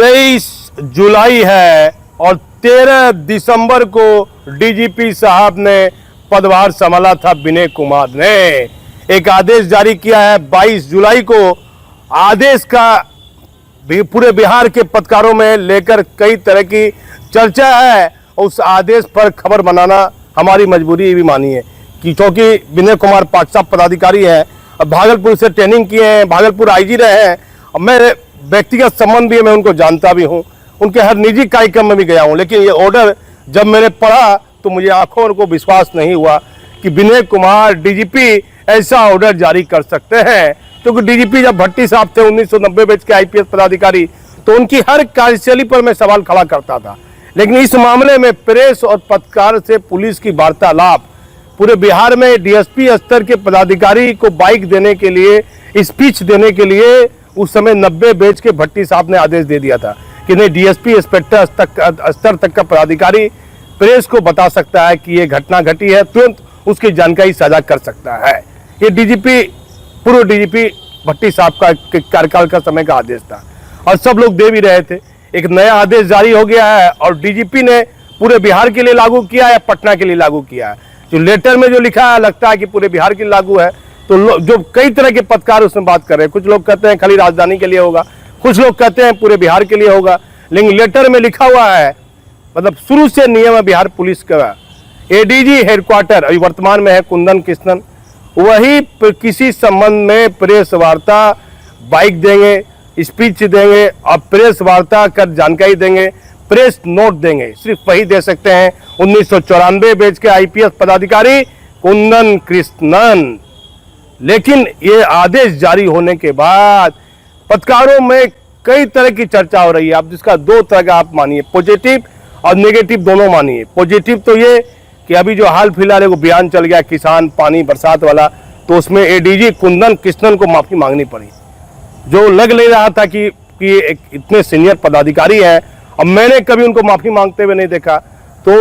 23 जुलाई है और 13 दिसंबर को डीजीपी साहब ने पदभार संभाला था। विनय कुमार ने एक आदेश जारी किया है 22 जुलाई को। आदेश का पूरे बिहार के पत्रकारों में लेकर कई तरह की चर्चा है। उस आदेश पर खबर बनाना हमारी मजबूरी भी मानी है कि क्योंकि विनय कुमार पाठशाला पदाधिकारी है, भागलपुर से ट्रेनिंग किए हैं, भागलपुर आईजी रहे हैं और मेरे व्यक्तिगत संबंध भी है, मैं उनको जानता भी हूं, उनके हर निजी कार्यक्रम में भी गया हूं। लेकिन ये ऑर्डर जब मैंने पढ़ा तो मुझे आंखों को विश्वास नहीं हुआ कि विनय कुमार डीजीपी ऐसा ऑर्डर जारी कर सकते हैं। क्योंकि डीजीपी जब भट्टी साहब थे 1990 बैच के आईपीएस पदाधिकारी, तो उनकी हर कार्यशैली पर मैं सवाल खड़ा करता था। लेकिन इस मामले में प्रेस और पत्रकार से पुलिस की वार्तालाप, पूरे बिहार में डीएसपी स्तर के पदाधिकारी को बाइक देने के लिए, स्पीच देने के लिए उस समय 90 बैच के भट्टी साहब ने आदेश दे दिया था कि नहीं, डीएसपी इंस्पेक्टर स्तर तक का पदाधिकारी प्रेस को बता सकता है कि ये घटना घटी है, तुरंत उसकी जानकारी साझा कर सकता है। ये डीजीपी, पूर्व डीजीपी भट्टी साहब का कार्यकाल का समय का आदेश था और सब लोग दे भी रहे थे। एक नया आदेश जारी हो गया है और डीजीपी ने पूरे बिहार के लिए लागू किया है, पटना के लिए लागू किया है। जो लेटर में जो लिखा है लगता है कि पूरे बिहार के लिए लागू है। तो जो कई तरह के पत्रकार उसमें बात कर रहे हैं, कुछ लोग कहते हैं खाली राजधानी के लिए होगा, कुछ लोग कहते हैं पूरे बिहार के लिए होगा। लेकिन लेटर में लिखा हुआ है, मतलब शुरू से नियम है बिहार पुलिस का, एडीजी हेडक्वार्टर अभी वर्तमान में है कुंदन कृष्णन, वही किसी संबंध में प्रेस वार्ता बाइक देंगे, स्पीच देंगे और प्रेस वार्ता कर जानकारी देंगे, प्रेस नोट देंगे, सिर्फ वही दे सकते हैं 1994 बैच के आईपीएस पदाधिकारी कुंदन कृष्णन। लेकिन ये आदेश जारी होने के बाद पत्रकारों में कई तरह की चर्चा हो रही है। आप जिसका दो तरह का आप मानिए, पॉजिटिव और नेगेटिव दोनों मानिए। पॉजिटिव तो ये कि अभी जो हाल फिलहाल एक बयान चल गया किसान पानी बरसात वाला, तो उसमें एडीजी कुंदन कृष्णन को माफी मांगनी पड़ी। जो लग ले रहा था कि एक इतने सीनियर पदाधिकारी हैं और मैंने कभी उनको माफी मांगते हुए नहीं देखा, तो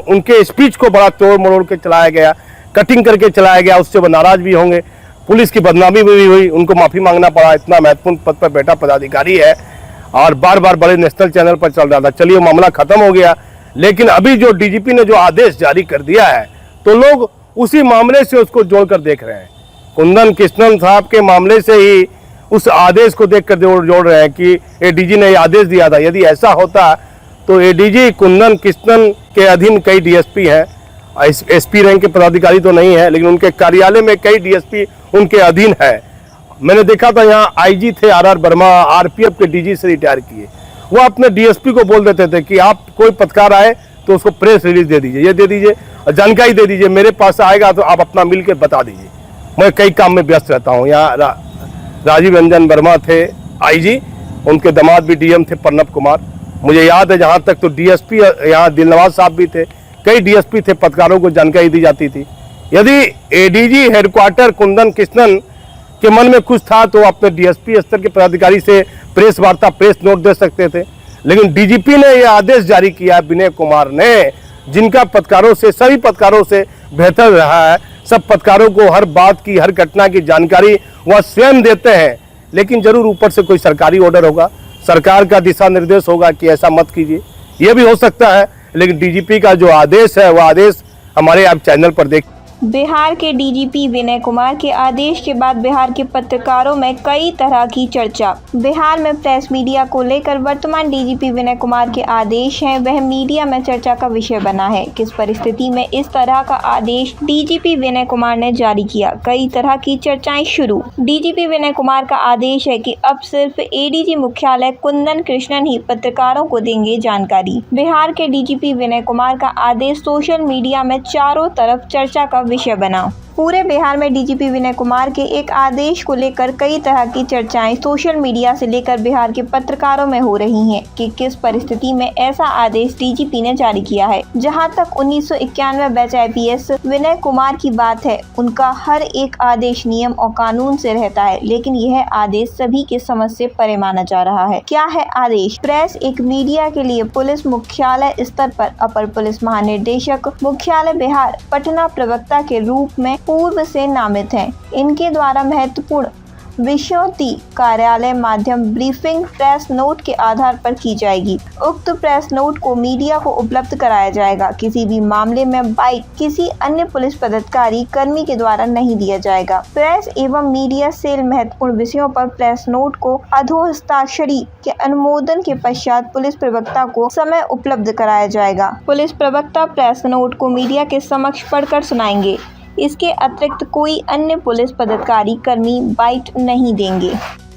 उनके स्पीच को बड़ा तोड़ मरोड़ के चलाया गया, कटिंग करके चलाया गया। उससे वो नाराज भी होंगे, पुलिस की बदनामी भी हुई, उनको माफी मांगना पड़ा। इतना महत्वपूर्ण पद पर बैठा पदाधिकारी है और बार बार बड़े नेशनल चैनल पर चल रहा था। चलिए मामला खत्म हो गया। लेकिन अभी जो डीजीपी ने जो आदेश जारी कर दिया है, तो लोग उसी मामले से उसको जोड़कर देख रहे हैं। कुंदन कृष्णन साहब के मामले से ही उस आदेश को देखकर जोड़ रहे हैं कि एडीजी ने आदेश दिया था। यदि ऐसा होता तो एडीजी कुंदन कृष्णन के अधीन कई डीएसपी हैं, एसपी रैंक के पदाधिकारी तो नहीं है, लेकिन उनके कार्यालय में कई डीएसपी उनके अधीन है। मैंने देखा था यहाँ आईजी थे आर वर्मा, आरपीएफ के डीजी से रिटायर किए, वो अपने डीएसपी को बोल देते थे कि आप कोई पत्रकार आए तो उसको प्रेस रिलीज दे दीजिए, ये दे दीजिए, जानकारी दे दीजिए, मेरे पास आएगा तो आप अपना मिल के बता दीजिए, मैं कई काम में व्यस्त रहता हूँ। यहाँ राजीव रंजन वर्मा थे आईजी, उनके दामाद भी डीएम थे प्रणब कुमार। मुझे याद है जहाँ तक तो डीएसपी यहाँ दिलनवाज साहब भी थे, कई डीएसपी थे, पत्रकारों को जानकारी दी जाती थी। यदि एडीजी हेडक्वार्टर कुंदन कृष्णन के मन में कुछ था तो अपने डीएसपी स्तर के पदाधिकारी से प्रेस वार्ता, प्रेस नोट दे सकते थे। लेकिन डीजीपी ने यह आदेश जारी किया विनय कुमार ने, जिनका पत्रकारों से, सभी पत्रकारों से बेहतर रहा है। सब पत्रकारों को हर बात की, हर घटना की जानकारी वह स्वयं देते हैं। लेकिन जरूर ऊपर से कोई सरकारी ऑर्डर होगा, सरकार का दिशा निर्देश होगा कि ऐसा मत कीजिए, यह भी हो सकता है। लेकिन डीजीपी का जो आदेश है वह आदेश हमारे आप चैनल पर देख। बिहार के डीजीपी विनय कुमार के आदेश के बाद बिहार के पत्रकारों में कई तरह की चर्चा। बिहार में प्रेस मीडिया को लेकर वर्तमान डीजीपी विनय कुमार के आदेश हैं, वह मीडिया में चर्चा का विषय बना है। किस परिस्थिति में इस तरह का आदेश डीजीपी विनय कुमार ने जारी किया, कई तरह की चर्चाएं शुरू। डीजीपी विनय कुमार का आदेश है कि अब सिर्फ एडीजी मुख्यालय कुंदन कृष्णन ही पत्रकारों को देंगे जानकारी। बिहार के डीजीपी विनय कुमार का आदेश सोशल मीडिया में चारों तरफ चर्चा का विषय बना। पूरे बिहार में डीजीपी विनय कुमार के एक आदेश को लेकर कई तरह की चर्चाएं सोशल मीडिया से लेकर बिहार के पत्रकारों में हो रही हैं कि किस परिस्थिति में ऐसा आदेश डीजीपी ने जारी किया है। जहां तक 1991 बैच आईपीएस विनय कुमार की बात है, उनका हर एक आदेश नियम और कानून से रहता है, लेकिन यह आदेश सभी के समझ से परे माना जा रहा है। क्या है आदेश? प्रेस एक मीडिया के लिए पुलिस मुख्यालय स्तर पर अपर पुलिस महानिदेशक मुख्यालय बिहार पटना प्रवक्ता के रूप में पूर्व से नामित हैं। इनके द्वारा महत्वपूर्ण विश्वती कार्यालय माध्यम ब्रीफिंग प्रेस नोट के आधार पर की जाएगी। उक्त प्रेस नोट को मीडिया को उपलब्ध कराया जाएगा। किसी भी मामले में बाइट किसी अन्य पुलिस पदाधिकारी कर्मी के द्वारा नहीं दिया जाएगा। प्रेस एवं मीडिया सेल महत्वपूर्ण विषयों पर प्रेस नोट को अधोहस्ताक्षरी के अनुमोदन के पश्चात पुलिस प्रवक्ता को समय उपलब्ध कराया जाएगा। पुलिस प्रवक्ता प्रेस नोट को मीडिया के समक्ष पढ़कर सुनाएंगे। इसके अतिरिक्त कोई अन्य पुलिस पदाधिकारी कर्मी बाइट नहीं देंगे।